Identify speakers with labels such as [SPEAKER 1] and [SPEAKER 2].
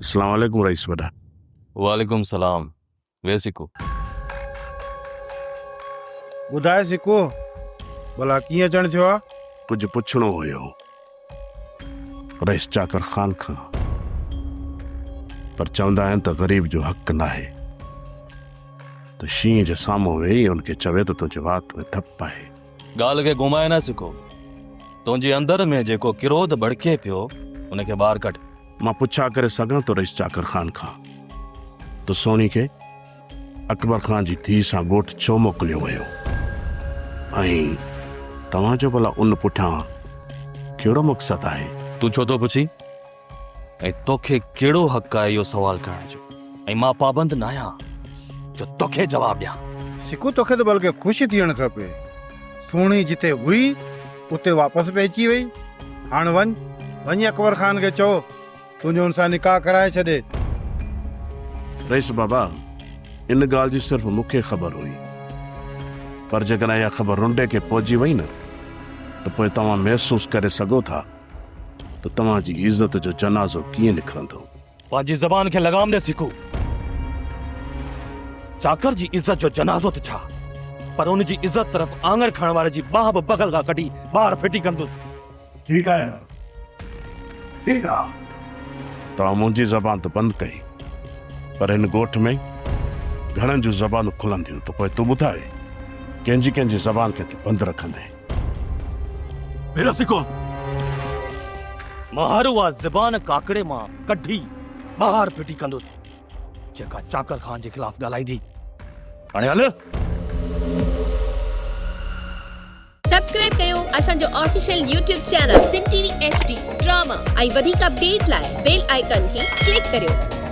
[SPEAKER 1] अस्सलाम वालेकुम रईस वॾा।
[SPEAKER 2] वालेकुम सलाम। वे सिको
[SPEAKER 3] ॿुधाए सिको, भला कीअं अचणु थियो आहे?
[SPEAKER 1] कुझु पुछणो हुयो रईस चाकर ख़ान खां, पर चवंदा आहिनि त ग़रीब जो हक़ नाहे त शींहं जे साम्हूं वेही उनखे चवे त तुंहिंजे वात में धप आहे।
[SPEAKER 2] ॻाल्हि खे घुमाए न सिको। तुंहिंजे अंदर में जेको क्रोध भड़के पियो उनखे ॿाहिरि कढ।
[SPEAKER 1] मां पुछा करे सघां थो रईस चाकर ख़ान खां त सोनी खे अकबर ख़ान जी धीउ सां ॻोठु छो मोकिलियो वियो, ऐं तव्हांजो भला उन पुठियां कहिड़ो मक़सदु आहे?
[SPEAKER 2] तूं छो थो पुछी? ऐं तोखे कहिड़ो हक़ आहे इहो सवाल करण जो? ऐं मां पाबंद न आहियां जो तोखे जवाब ॾियां।
[SPEAKER 3] सिको, तोखे त बल्कि ख़ुशि थियणु खपे। सोणी जिते हुई उते वापसि पे अची वई। हाणे वञी अकबर ख़ान खे चओ तुंहिंजो हुन सां निकाह कराए छॾे।
[SPEAKER 1] रईस बाबा, इन ॻाल्हि जी सिर्फ़ मूंखे ख़बर हुई, पर जेकॾहिं इहा ख़बर रुंडे खे पहुची वई न त पोइ तव्हां महसूस करे सघो था त तव्हांजी इज़त जो जनाज़ो कीअं निकिरंदो।
[SPEAKER 2] पंहिंजी ज़बान खे लगाम ॾे सिको। चाकर जी इज़त जो जनाज़ो त छा, पर उन जी इज़त तरफ़ आंगण खणण वारे जी बाह बि बगल खां कढी ॿाहिरि फिटी कंदुसि।
[SPEAKER 1] ठीकु आहे, ठीकु आहे। तव्हां मुंहिंजी ज़बान त बंदि कई, पर हिन ॻोठ में घणनि जूं ज़बानूं खुलंदियूं, त पोइ तूं ॿुधाए कंहिंजी ज़बान खे तूं बंदि रखंदे?
[SPEAKER 2] मां हर उहा ज़बान काकड़े मां कढी ॿाहिरि फिटी कंदुसि जेका चाकर ख़ान जे ख़िलाफ़ ॻाल्हाईंदी। हाणे हल।
[SPEAKER 4] सब्सक्राइब कयो असांजो official YouTube channel Singh TV HD drama ऐं वधीक अपडेट लाइ बेल आइकन खे क्लिक करियो।